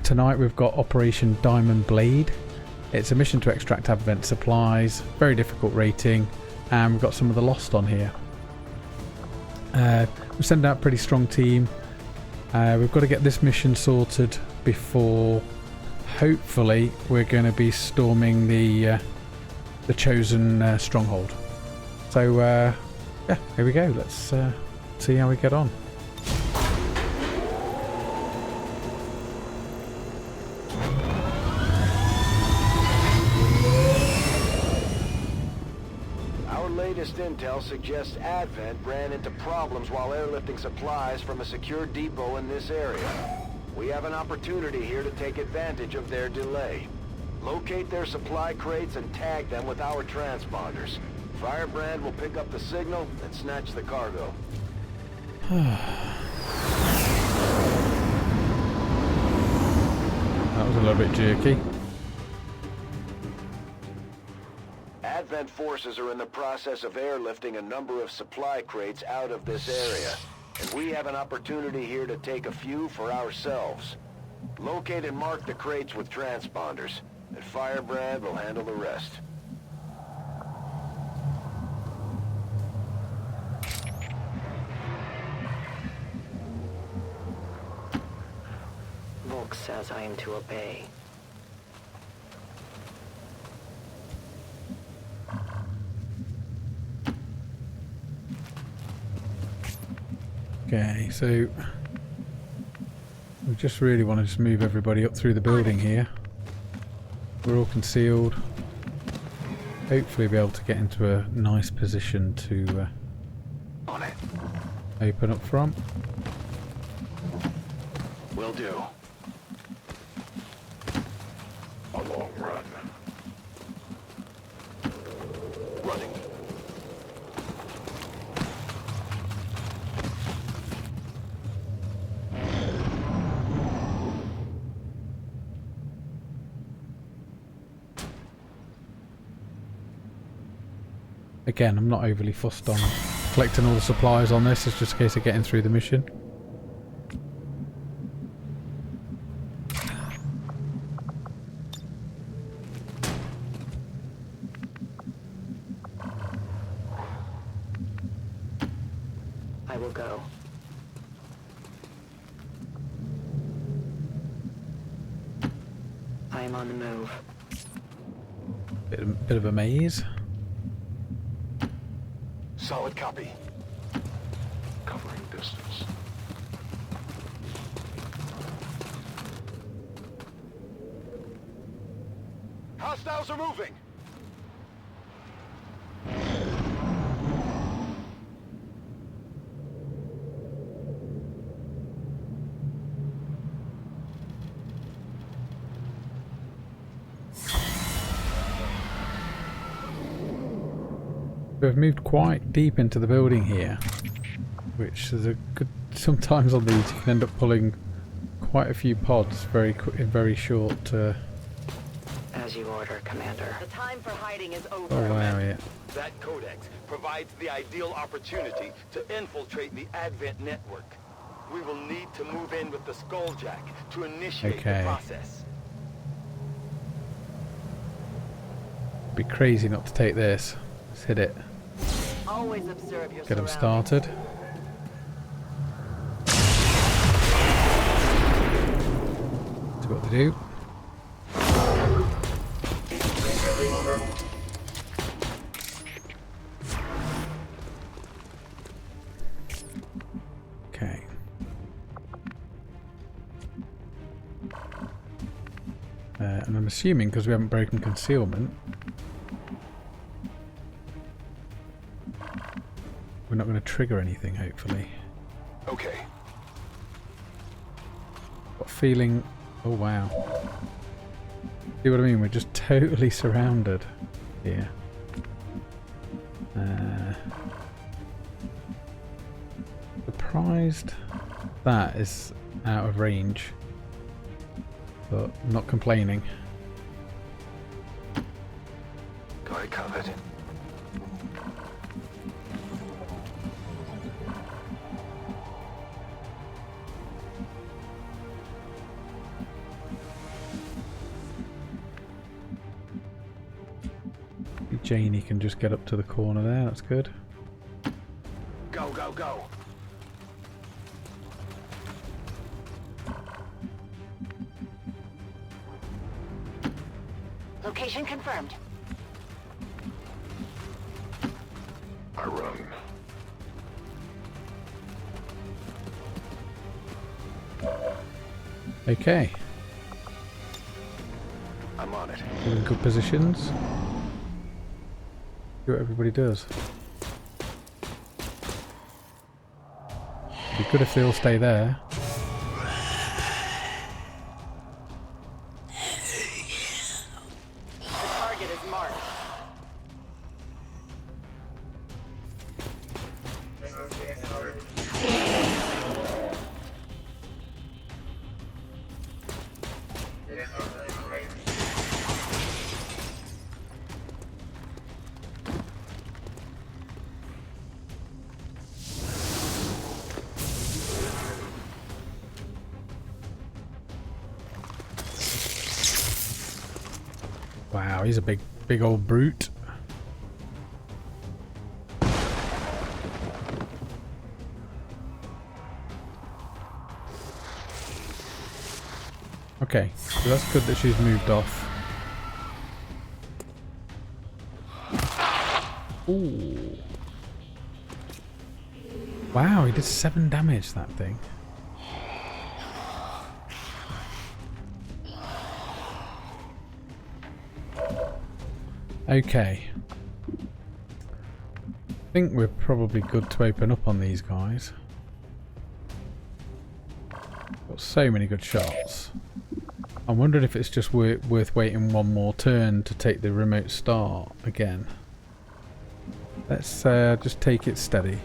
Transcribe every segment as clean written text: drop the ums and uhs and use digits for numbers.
tonight we've got Operation Diamond Blade. It's a mission to extract Advent supplies, very difficult rating, and we've got some of the Lost on here. We've sent out a pretty strong team. We've got to get this mission sorted before, hopefully, we're going to be storming the chosen stronghold. So yeah, here we go. Let's see how we get on. Intel suggests Advent ran into problems while airlifting supplies from a secure depot in this area. We have an opportunity here to take advantage of their delay. Locate their supply crates and tag them with our transponders. Firebrand will pick up the signal and snatch the cargo. That was a little bit jerky. Advent forces are in the process of airlifting a number of supply crates out of this area, and we have an opportunity here to take a few for ourselves. Locate and mark the crates with transponders, and Firebrand will handle the rest. Volk says I am to obey. Okay, so we just really want to just move everybody up through the building here. We're all concealed. Hopefully be able to get into a nice position to open up front. Will do. A long run. Running. Again, I'm not overly fussed on collecting all the supplies on this. It's just a case of getting through the mission. I will go. I am on the move. Bit of a maze. Solid copy. Covering distance. Hostiles are moving! We've moved quite deep into the building here, which is a good. Sometimes on these you can end up pulling quite a few pods very short. As you order, Commander. The time for hiding is over. Oh wow, yeah. That codex provides the ideal opportunity to infiltrate the Advent network. We will need to move in with the Skulljack to initiate the process. It'd be crazy not to take this. Let's hit it. Always observe your Get them surroundings. started. See what they do. Okay. And I'm assuming because we haven't broken concealment, we're not going to trigger anything, hopefully. Okay. Got a feeling... Oh wow. See what I mean? We're just totally surrounded here. Surprised that is out of range, but I'm not complaining. Got it covered. Janie can just get up to the corner there. That's good. Go, go, go. Location confirmed. I run. Okay. I'm on it. We're in good positions. See what everybody does. It'd be good if they all stay there. The target is marked. Wow, he's a big old brute. Okay, so that's good that she's moved off. Ooh. Wow, he did 7 damage, that thing. Okay. I think we're probably good to open up on these guys. Got so many good shots. I'm wondering if it's just worth waiting one more turn to take the remote start again. Let's just take it steady.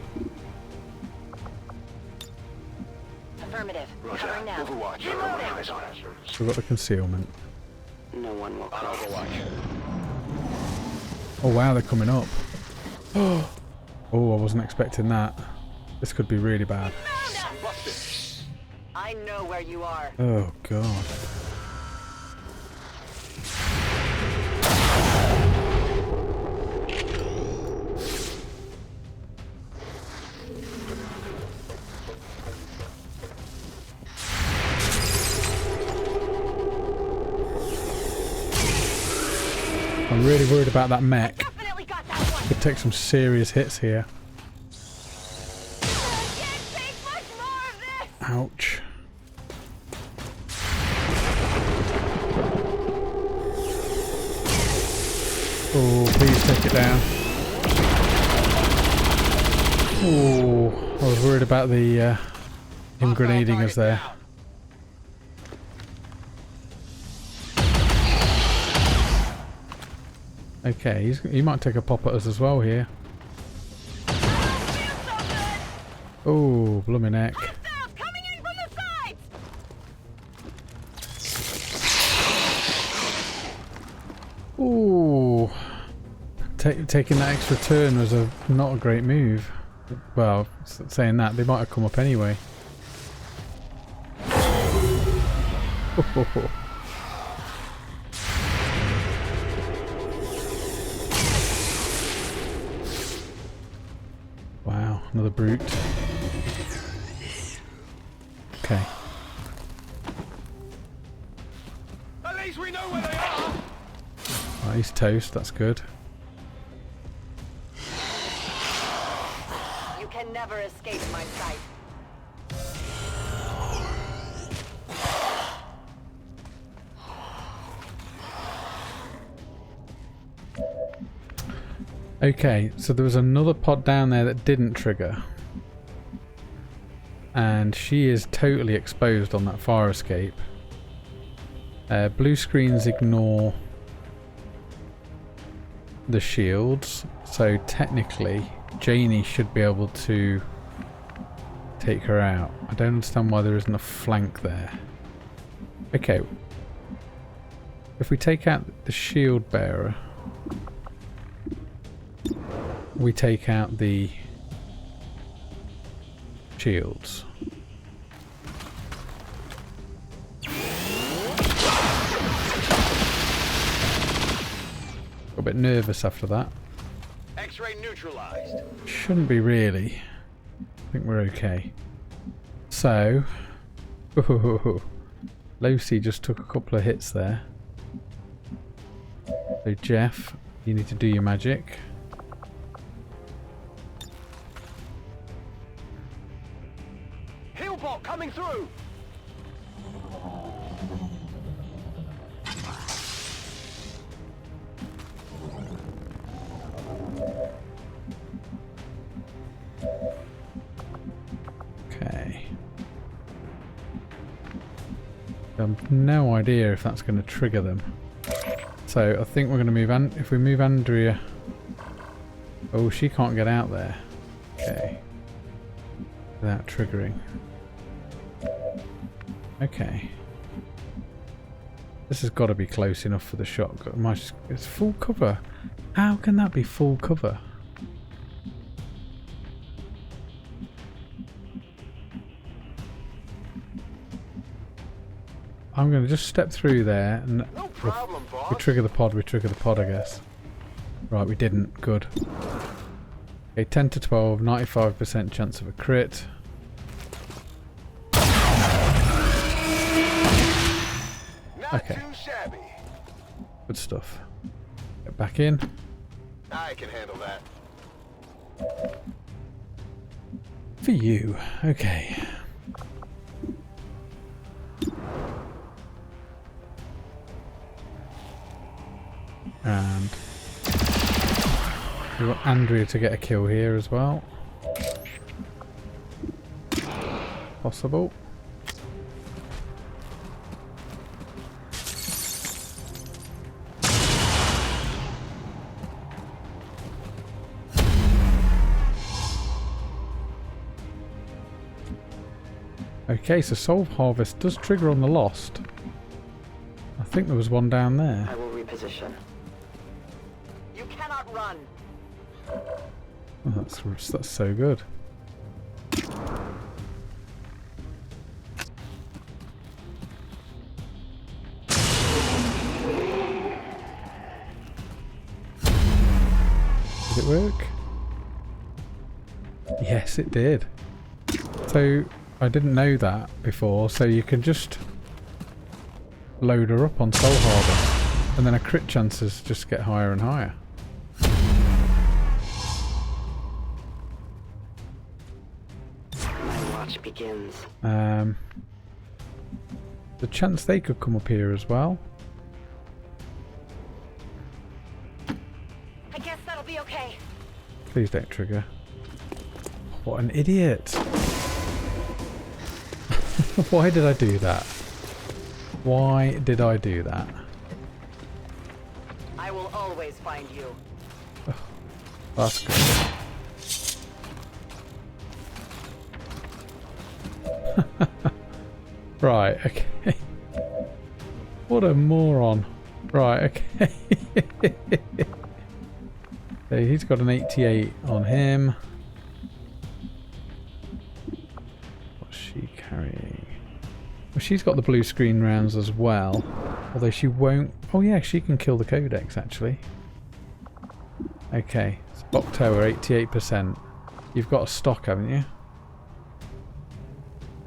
Affirmative. Roger. Covering now. Overwatch. Reloading. Eyes on it. We've got the concealment. No one will On cross. Overwatch. Oh wow, they're coming up. Oh, I wasn't expecting that. This could be really bad. I know where you are. Oh god. I'm really worried about that mech. Definitely got that one. Could take some serious hits here. Can't take much more of this. Ouch. Oh, please take it down. Oh, I was worried about the him grenading us there. Okay, he might take a pop at us as well here. Oh, blooming heck. Coming in from the sides. Ooh. Taking that extra turn was not a great move. Well, saying that, they might have come up anyway. Wow, another brute. Okay. At least we know where they are. Oh, he's toast, that's good. You can never escape my sight. Okay, so there was another pod down there that didn't trigger. And she is totally exposed on that fire escape. Blue screens ignore the shields, so technically Janie should be able to take her out. I don't understand why there isn't a flank there. Okay, if we take out the shield bearer, we take out the shields. Got a bit nervous after that. X-ray neutralized. Shouldn't be really. I think we're okay. So, Lucy just took a couple of hits there. So Jeff, you need to do your magic. Hillbot coming through. Okay. I have no idea if that's going to trigger them. So I think we're going to move if we move Andrea. Oh, she can't get out there. Okay. Without triggering. Okay. This has got to be close enough for the shotgun. It's full cover. How can that be full cover? I'm going to just step through there and No problem, boss. we trigger the pod, I guess. Right, we didn't. Good. Okay, 10 to 12, 95% chance of a crit. Not Okay. too shabby. Good stuff. Get back in. I can handle that. For you. Okay. And we want Andrea to get a kill here as well. Possible. Okay, so Solve Harvest does trigger on the Lost. I think there was one down there. I will reposition. You cannot run. Oh, that's so good. Did it work? Yes, it did. So I didn't know that before, so you can just load her up on Soul Harvest and then her crit chances just get higher and higher. My watch begins. The chance they could come up here as well. I guess that'll be okay. Please don't trigger. What an idiot. Why did I do that? Why did I do that? I will always find you. That's good. Right, okay. What a moron. Right, okay. So he's got an 88 on him. What's she carrying? Well, she's got the blue screen rounds as well. Although she won't... Oh yeah, she can kill the Codex actually. Okay. Stock tower, 88%. You've got a stock, haven't you?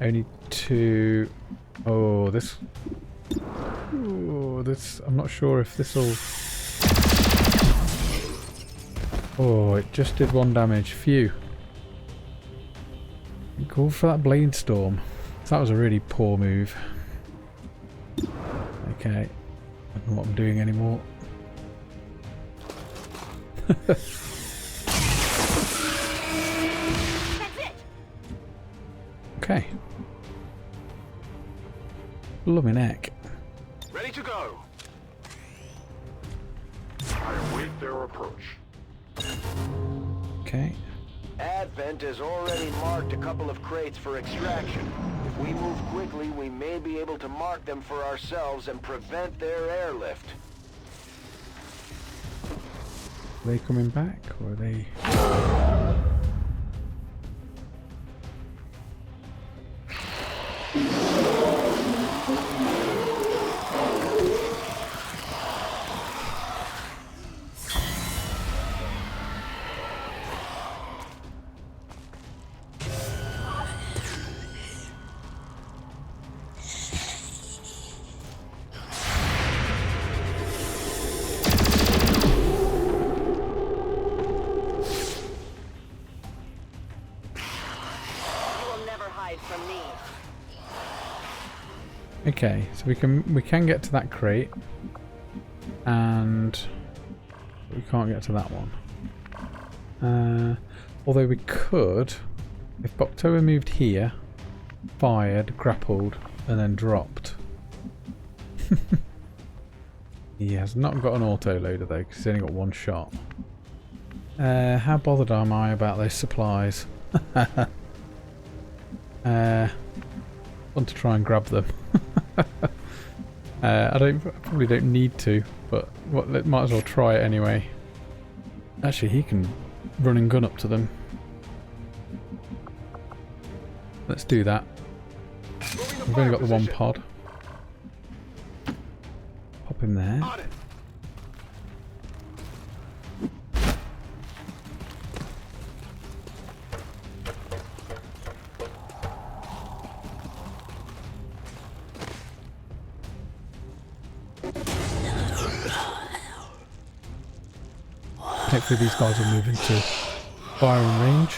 Only 2... Oh, this... Oh, this... I'm not sure if this'll... Oh, it just did 1 damage. Phew. Go for that Blade Storm. That was a really poor move. Okay. I don't know what I'm doing anymore. That's it. Okay. Lummy neck. Ready to go. I await their approach. Okay. Advent has already marked a couple of crates for extraction. If we move quickly, we may be able to mark them for ourselves and prevent their airlift. Are they coming back or are they... hide from me. Okay, so we can get to that crate, and we can't get to that one. Although we could, if Boktoa moved here, fired, grappled, and then dropped. He has not got an auto loader though, because he's only got one shot. How bothered am I about those supplies? Want to try and grab them. I probably don't need to, but might as well try it anyway. Actually, he can run and gun up to them. Let's do that. We've only got the one pod. Pop him there. Hopefully these guys will move into firing range.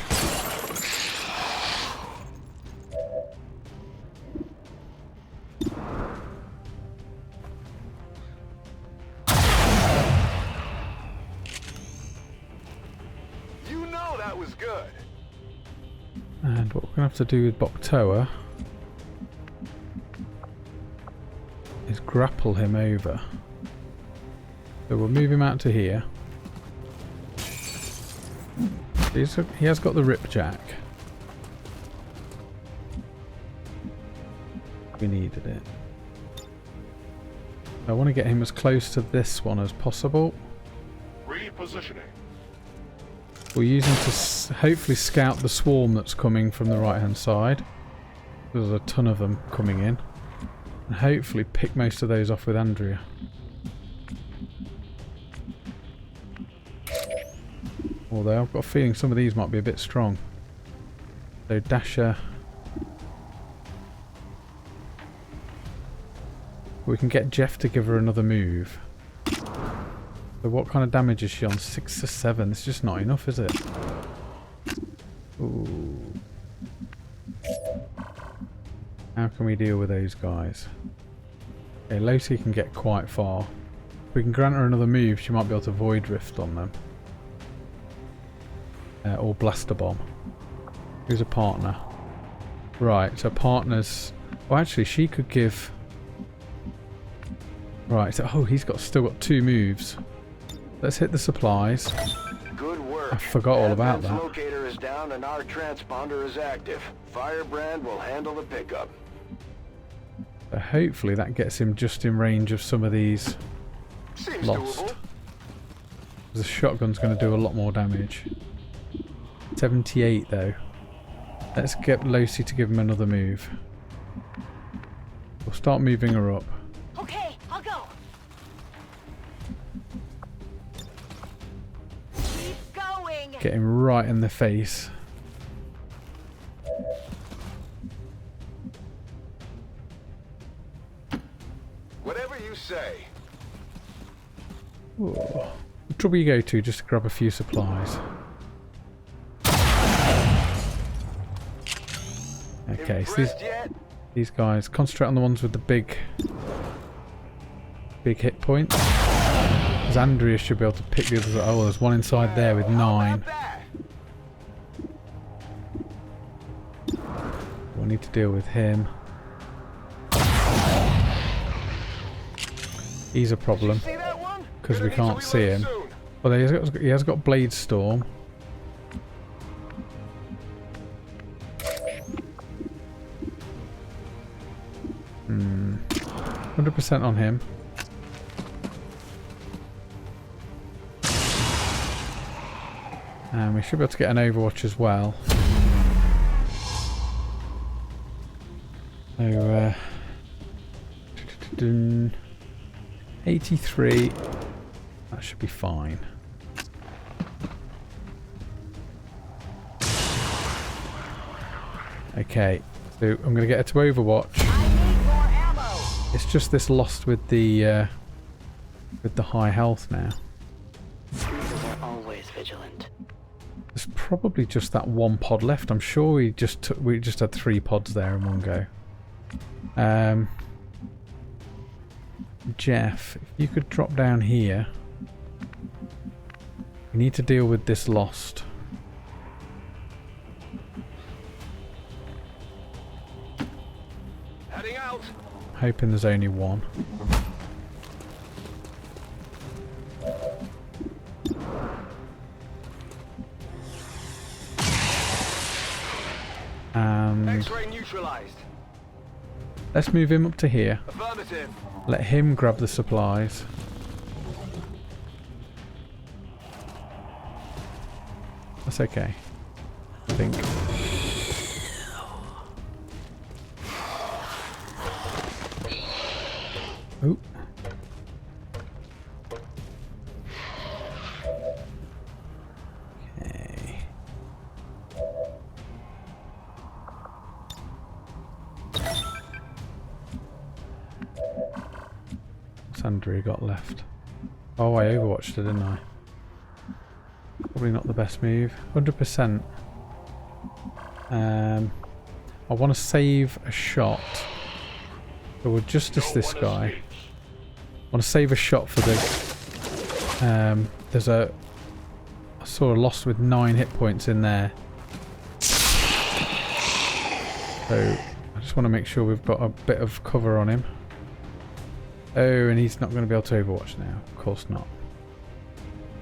You know that was good. And what we're going to have to do with Boktoa is grapple him over. So we'll move him out to here. He has got the ripjack. We needed it. I want to get him as close to this one as possible. Repositioning. We'll use him to hopefully scout the swarm that's coming from the right hand side. There's a ton of them coming in. And hopefully pick most of those off with Andrea. Although I've got a feeling some of these might be a bit strong. So Dasher. We can get Jeff to give her another move. So what kind of damage is she on? 6 to 7. It's just not enough, is it? Ooh. How can we deal with those guys? Okay, Loti can get quite far. If we can grant her another move, she might be able to Void Rift on them. Or Blaster Bomb. Who's a partner? Right, so partners... Well, actually, she could give... Right, so... Oh, he's still got 2 moves. Let's hit the supplies. Good work. I forgot all about that. Locator is down and our transponder is active. Firebrand will handle the pickup. So hopefully that gets him just in range of some of these Seems lost. doable. The shotgun's going to do a lot more damage. 78 though. Let's get Loti to give him another move. We'll start moving her up. Okay, I'll go. Keep going. Get him right in the face. Whatever you say. Ooh. The trouble you go to just to grab a few supplies. Okay, so these guys, concentrate on the ones with the big hit points. Because Andrea should be able to pick the others up. Oh, there's one inside there with 9. We'll need to deal with him. He's a problem because we can't see him. Well, he has got Blade Storm. Hmm. 100% on him. And we should be able to get an Overwatch as well. So, 83. That should be fine. Okay, so I'm going to get her to Overwatch. It's just this lost with the high health now. We're always vigilant. There's probably just that one pod left. I'm sure we just had 3 pods there in one go. Jeff, if you could drop down here. We need to deal with this lost. Heading out. Hoping there's only one. And X-ray neutralized. let's move him up to here. Affirmative. Let him grab the supplies. That's okay, I think. Oh. Okay. What's Andrew got left? Oh, I overwatched it, didn't I? Probably not the best move. 100%. I want to save a shot. So we'll justice this guy. I want to save a shot for the... there's a... I saw a lost with 9 hit points in there. So I just want to make sure we've got a bit of cover on him. Oh, and he's not going to be able to overwatch now. Of course not.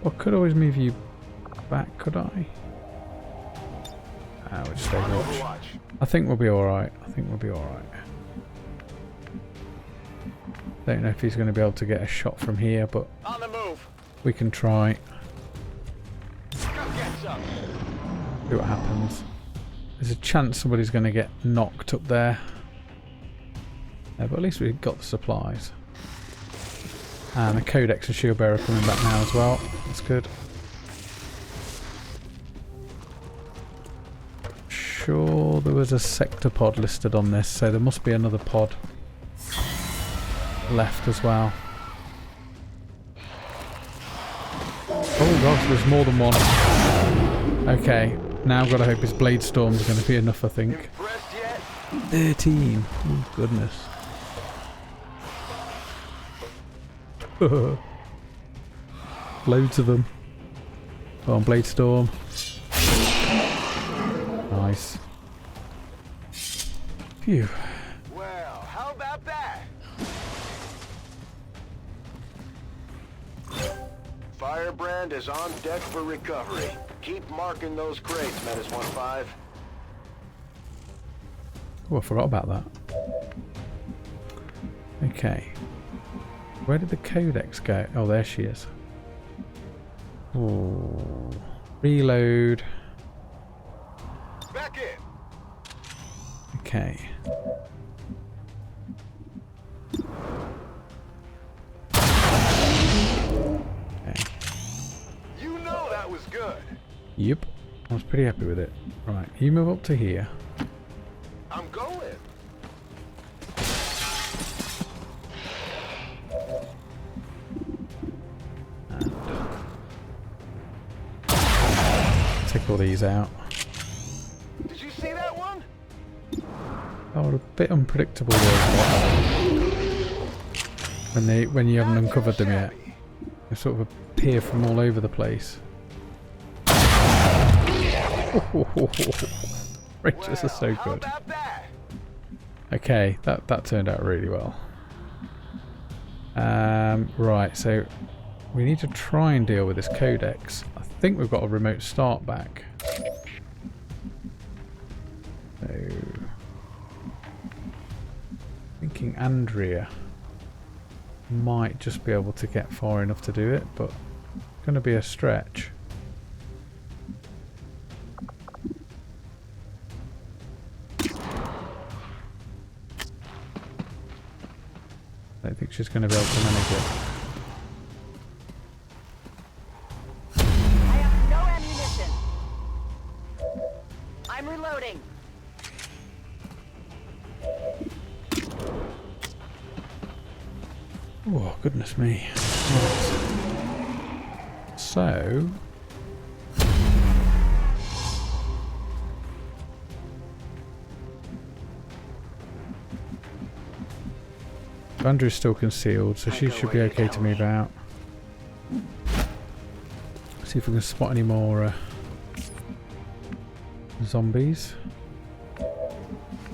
I could always move you back, could I? We'll just overwatch. I think we'll be alright. I think we'll be alright. Don't know if he's going to be able to get a shot from here, but On the move. we can try. Go get some. See what happens. There's a chance somebody's going to get knocked up there. But at least we've got the supplies. And the Codex and Shield Bearer are coming back now as well. That's good. Sure, there was a sector pod listed on this, so there must be another pod left as well. Oh gosh, there's more than one. Okay, now I've got to hope his Blade Storm is going to be enough, I think. Impressed yet? 13. Oh goodness. Loads of them. Go on, Blade Storm. Nice. Phew. Well, how about that? Firebrand is on deck for recovery. Keep marking those crates, Menace 1-5. Oh, I forgot about that. Okay. Where did the Codex go? Oh, there she is. Oh. Reload. Back in. Okay. Okay. You know that was good. Yep. I was pretty happy with it. Right, you move up to here. I'm going. Take all these out. Did you see that one? Oh, a bit unpredictable when you haven't uncovered them yet. They sort of appear from all over the place. Rangers are so good. How about that? Okay, that turned out really well. Right, so we need to try and deal with this Codex. I think we've got a remote start back. So, thinking Andrea might just be able to get far enough to do it, but it's going to be a stretch. I don't think she's going to be able to manage it. I have no ammunition. I'm reloading. Oh, goodness me. Right. So, Andrew's still concealed, so she should be okay to move out. See if we can spot any more zombies.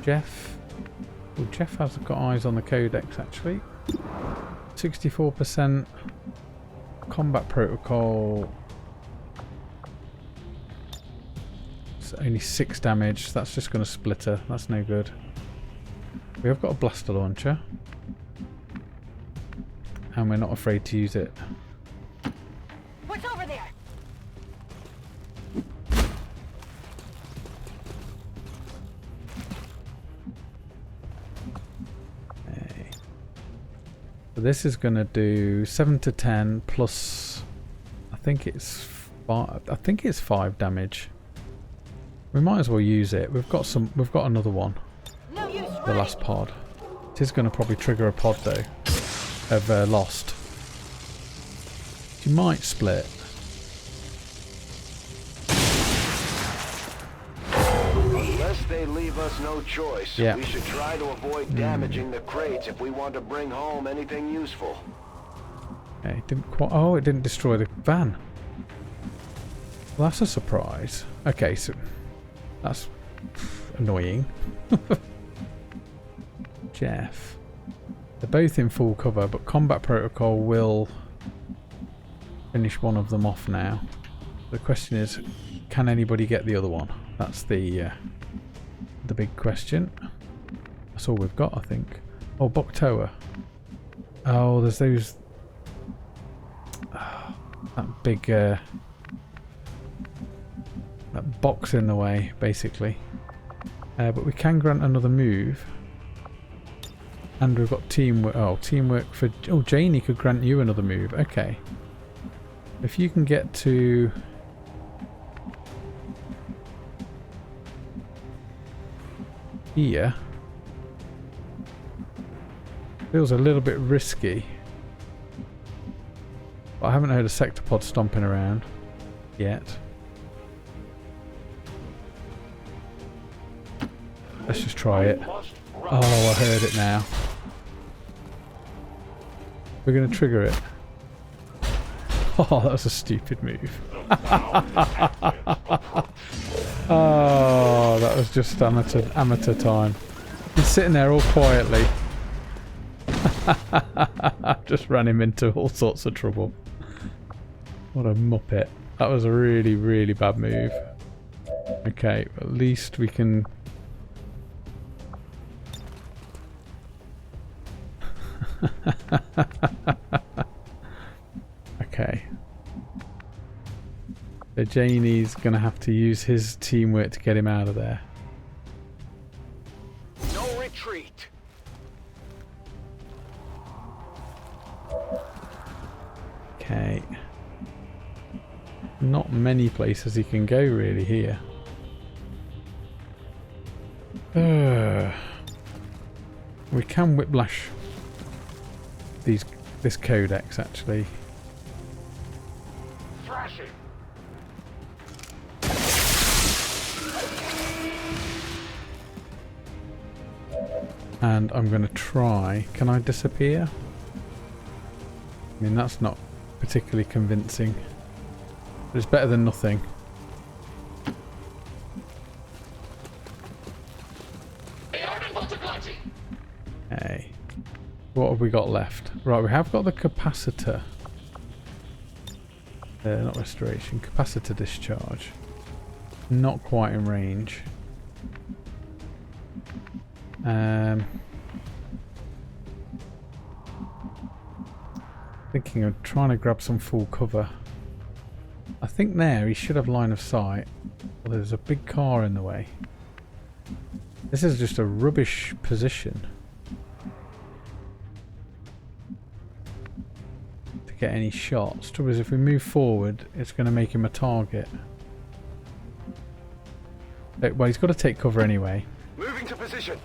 Jeff. Well, Jeff has got eyes on the codex actually. 64% combat protocol. It's only 6 damage. That's just going to split her. That's no good. We have got a blaster launcher. And we're not afraid to use it. What's over there? Okay. So this is going to do 7 to 10 plus. I think it's 5 damage. We might as well use it. We've got some. We've got another one. No use The running. last pod. It is going to probably trigger a pod though. Of Lost. She might split. Unless they leave us no choice, Yeah. we should try to avoid damaging the crates if we want to bring home anything useful. Okay, didn't quite. Oh, it didn't destroy the van. Well, that's a surprise. Okay, so that's annoying. Jeff. They're both in full cover, but combat protocol will finish one of them off now. The question is, can anybody get the other one? That's the big question. That's all we've got, I think. Oh, Boktoa. Oh, there's those. That big that box in the way, basically. But we can grant another move. And we've got teamwork. Oh, teamwork for. Oh, Janie could grant you another move. Okay. If you can get to. Here. Feels a little bit risky. But I haven't heard a sectopod stomping around yet. Let's just try it. Oh, I heard it now. We're going to trigger it. Oh, that was a stupid move. Oh, that was just amateur time. He's sitting there all quietly. Just ran him into all sorts of trouble. What a muppet. That was a really, really bad move. Okay, at least we can... Okay. So Janie's gonna have to use his teamwork to get him out of there. No retreat. Okay. Not many places he can go really here. We can whiplash this codex actually. Thrashing. And I'm going to try. Can I disappear? I mean, that's not particularly convincing. But it's better than nothing. Okay. What have we got left? Right, we have got the capacitor. Not restoration. Capacitor discharge. Not quite in range. Thinking of trying to grab some full cover. I think there he should have line of sight. Well, there's a big car in the way. This is just a rubbish position to get any shots. Trouble is, if we move forward, it's going to make him a target. Well, he's got to take cover anyway. Moving to position.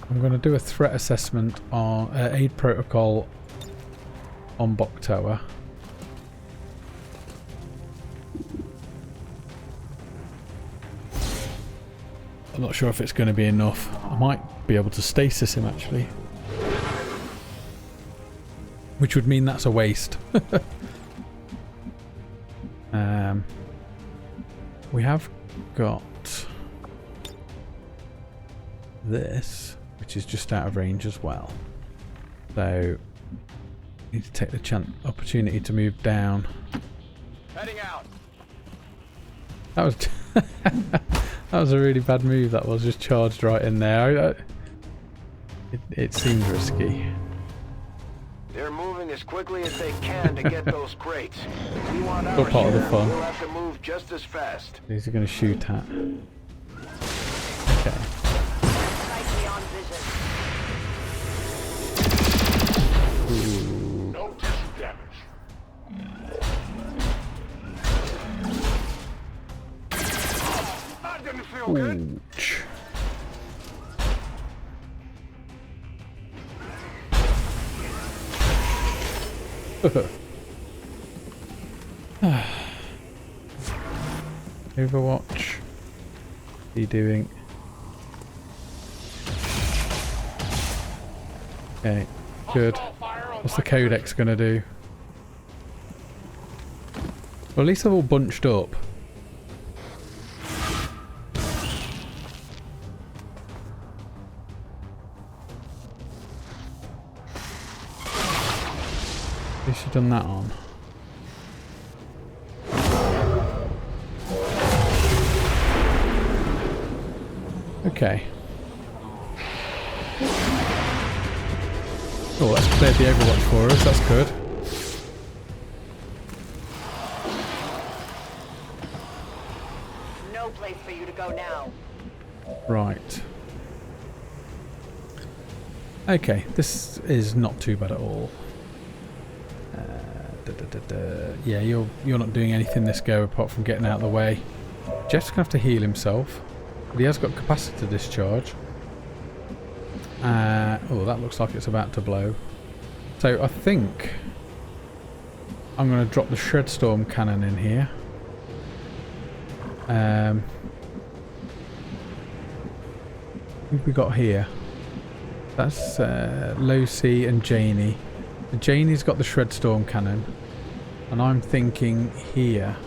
I'm going to do a threat assessment on aid protocol on Boktoa. I'm not sure if it's going to be enough. I might be able to stasis him actually. Which would mean that's a waste. We have got this, which is just out of range as well. So, need to take the opportunity to move down. Heading out. That was that was a really bad move. That was just charged right in there. It seemed risky. They're moving as quickly as they can to get those crates. If we want All our part of the share, fun. we'll have to move just as fast. These are going to shoot at. Okay. Right beyond vision. Ooh. No tissue damage. That didn't feel good. Ouch. Overwatch. What are you doing? Okay, good. What's the codex gonna do? Well, at least they're all bunched up. They should have done that on. Okay. Oh, that's cleared the Overwatch for us, that's good. No place for you to go now. Right. Okay, this is not too bad at all. Yeah, you're not doing anything this go apart from getting out of the way. Jeff's gonna have to heal himself, but he has got capacitor discharge. Oh, that looks like it's about to blow. So I think I'm going to drop the Shredstorm cannon in here. Who have we got here? That's Low C and Janie. Janie's got the Shredstorm cannon, and I'm thinking here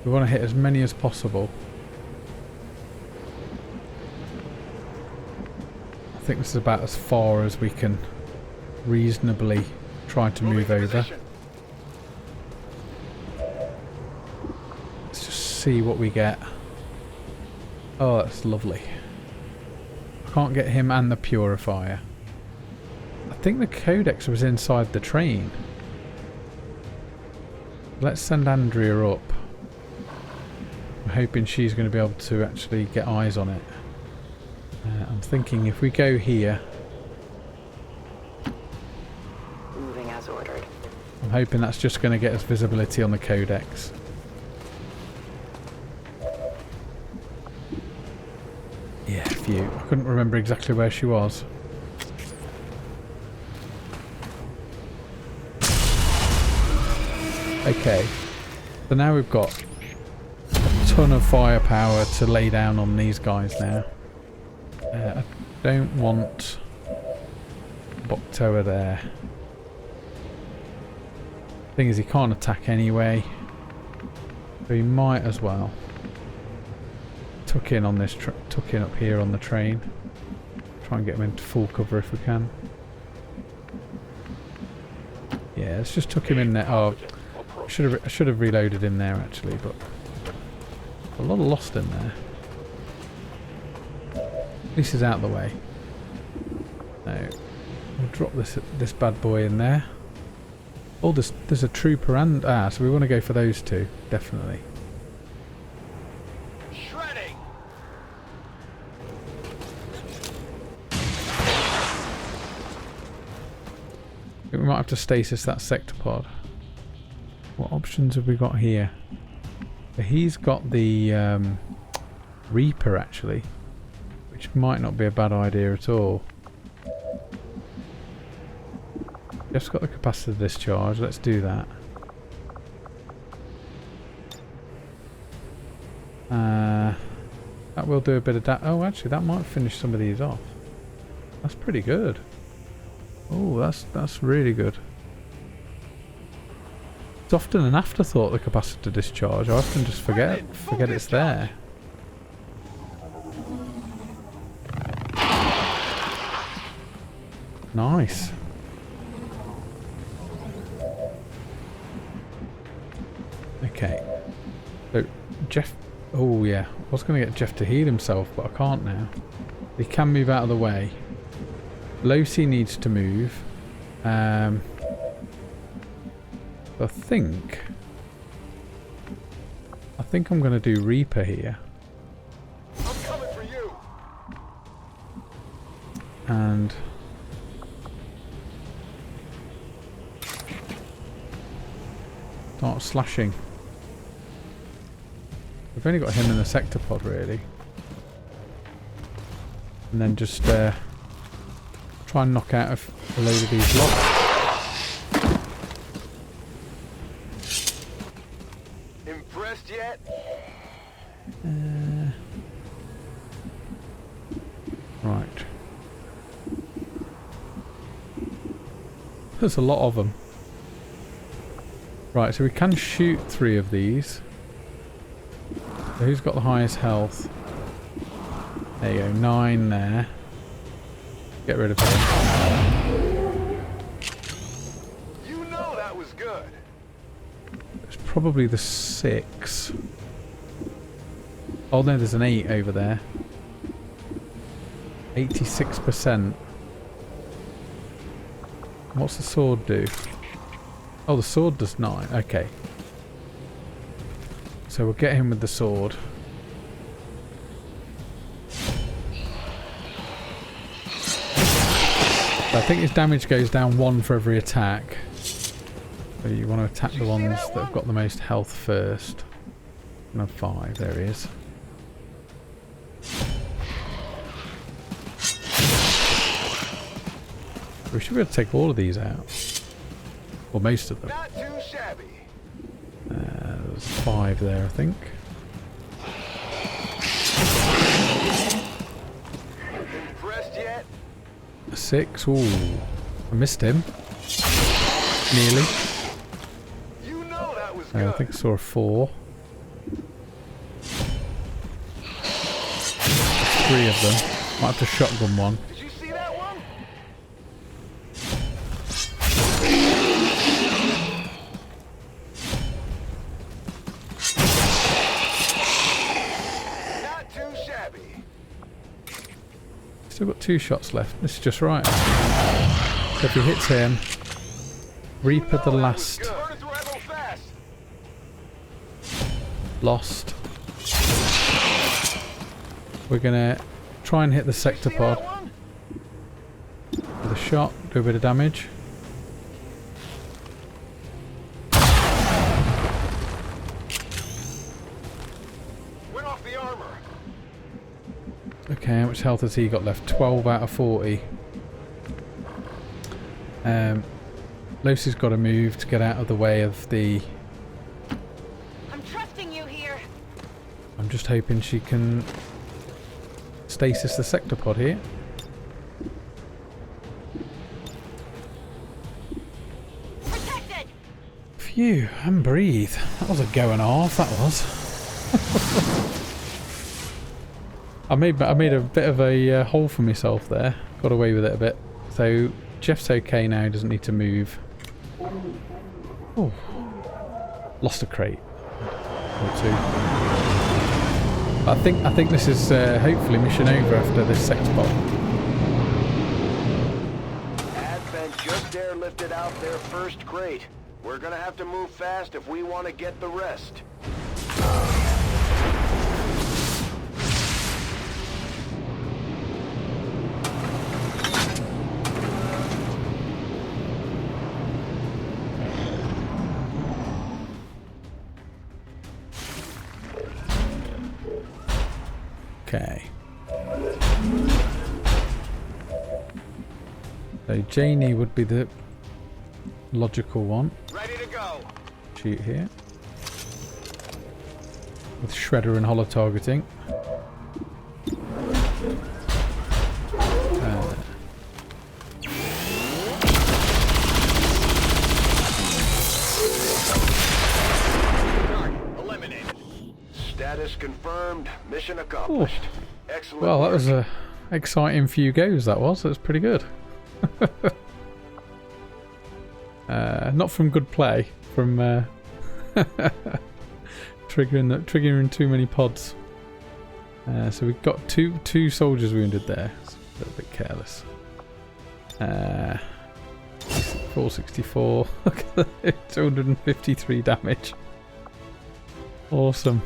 we want to hit as many as possible. I think this is about as far as we can reasonably try to move over. Let's just see what we get. Oh, that's lovely. I can't get him and the purifier. I think the codex was inside the train. Let's send Andrea up. I'm hoping she's going to be able to actually get eyes on it. I'm thinking if we go here, Moving as ordered. I'm hoping that's just going to get us visibility on the codex. Yeah, phew. I couldn't remember exactly where she was. Okay, so now we've got a ton of firepower to lay down on these guys now. I don't want Boktoa there. Thing is, he can't attack anyway, so he might as well tuck in on this, tuck in up here on the train. Try and get him into full cover if we can. Yeah, let's just tuck him in there. Oh, I should have reloaded him there actually, but a lot of lost in there. At least he's out of the way. No, we'll drop this bad boy in there. Oh, there's a trooper and so we want to go for those two definitely. Shredding. I think we might have to stasis that sector pod. What options have we got here? So he's got the Reaper actually, which might not be a bad idea at all. Just got the capacitor discharge, let's do that. That will do a bit of that. Oh, actually, that might finish some of these off. That's pretty good. Oh, that's really good. It's often an afterthought, the capacitor discharge. I often just forget it's there. Nice. Okay. So Jeff. Oh yeah, I was going to get Jeff to heal himself, but I can't now. He can move out of the way. Losi needs to move. I think I'm going to do Reaper here. I'm coming for you. And start slashing. We've only got him in the sector pod really. And then just try and knock out a load of these locks. Impressed yet? Right. There's a lot of them. Right, so we can shoot 3 of these. So who's got the highest health? There you go, 9 there. Get rid of him. You know that was good. It's probably the 6. Oh no, there's an 8 over there. 86%. What's the sword do? Oh, the sword does 9. Okay. So we'll get him with the sword. So I think his damage goes down 1 for every attack. So you want to attack the ones that have got the most health first. And have 5. There he is. We should be able to take all of these out. Or most of them. Not too shabby. There's 5 there, I think. Impressed yet? A 6. Ooh. I missed him. Nearly. You know that was good. I think I saw a 4. 3 of them. Might have to shotgun one. Did you see that one? Not too shabby. Still got 2 shots left. This is just right. So if he hits him, Reaper the last. Burn through ammo fast. Lost. We're gonna try and hit the sector See pod that one? with a shot, do a bit of damage. Went off the armor. Okay, how much health has he got left? 12 out of 40. Lucy's got to move to get out of the way of the... I'm trusting you here. I'm just hoping she can stasis the sector pod here. Protected. Phew, and breathe. That was a go and a half, that was. I made a bit of a hole for myself there. Got away with it a bit. So Jeff's okay now, doesn't need to move. Oh, lost a crate or 2. I think this is hopefully mission over after this sector pod. Advent just airlifted out their first crate. We're gonna have to move fast if we want to get the rest. Okay. So Janie would be the logical one. Ready to go. Shoot here. With Shredder and hollow targeting. Eliminated. Status confirmed. Mission accomplished. Excellent. Well, that work. was a exciting few goes. That was pretty good. Not from good play, from triggering too many pods. So we've got two soldiers wounded there. It's a little bit careless. 464. Look at that, 253 damage. Awesome.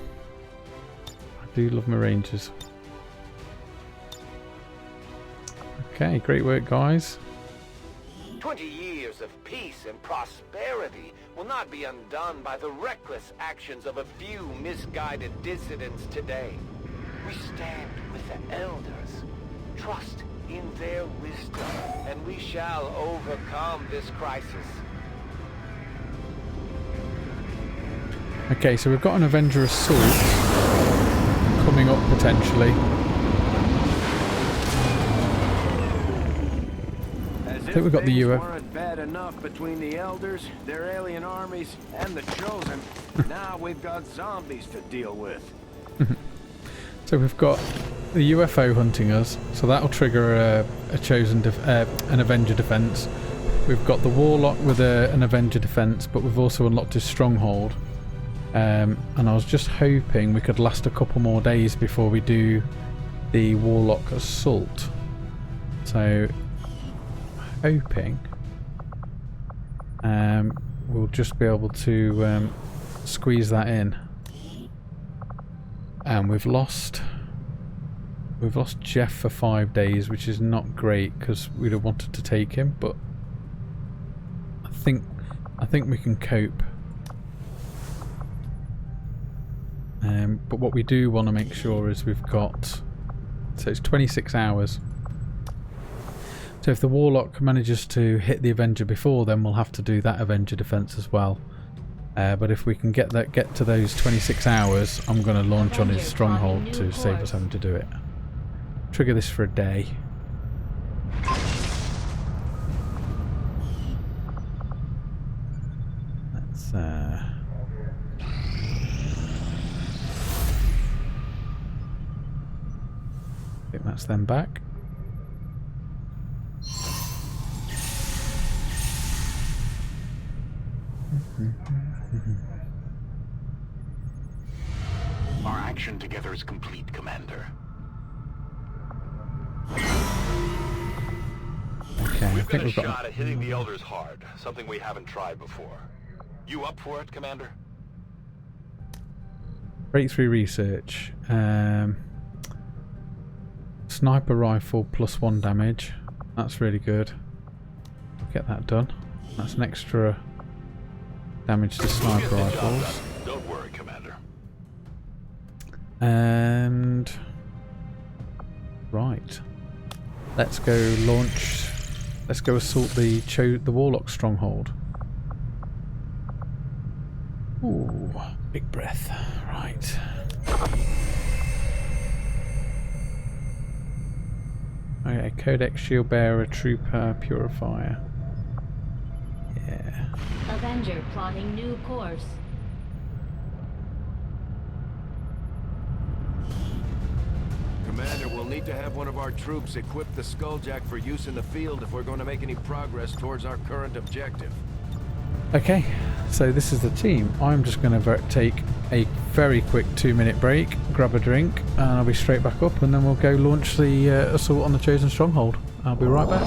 I do love my rangers. Okay, great work, guys. 20 years of peace and prosperity will not be undone by the reckless actions of a few misguided dissidents today. We stand with the elders, trust in their wisdom, and we shall overcome this crisis. Okay, so we've got an Avenger assault coming up potentially. I think we've got the UF. Weren't bad enough between the elders, their alien armies, and the chosen. Now we've got zombies to deal with. So we've got the UFO hunting us, so that'll trigger a chosen an Avenger defense. We've got the Warlock with an Avenger defense, but we've also unlocked his stronghold. And I was just hoping we could last a couple more days before we do the Warlock assault. So hoping we'll just be able to squeeze that in. And we've lost Jeff for 5 days, which is not great because we'd have wanted to take him, but I think we can cope. But what we do want to make sure is we've got, so it's 26 hours. So if the Warlock manages to hit the Avenger before, then we'll have to do that Avenger defense as well. But if we can get to those 26 hours, I'm going to launch on his stronghold to save us having to do it. Trigger this for a day. Let's I think that's them back. Our action together is complete, Commander. Okay, I We've think got a we've got shot at hitting the Elders hard, something we haven't tried before. You up for it, Commander? breakthrough research. Sniper rifle +1 damage. That's really good. I'll get that done. That's an extra damage to sniper We'll get the job rifles. done. Don't worry, Commander. And right, let's go launch. Let's go assault the Warlock stronghold. Ooh, big breath. Right. Okay, Codex, Shield Bearer, Trooper, Purifier. Yeah. Avenger plotting new course. Commander, we'll need to have one of our troops equip the Skulljack for use in the field if we're going to make any progress towards our current objective. Okay, so this is the team. I'm just going to take a very quick 2-minute break, grab a drink, and I'll be straight back up, and then we'll go launch the assault on the Chosen Stronghold. I'll be right back.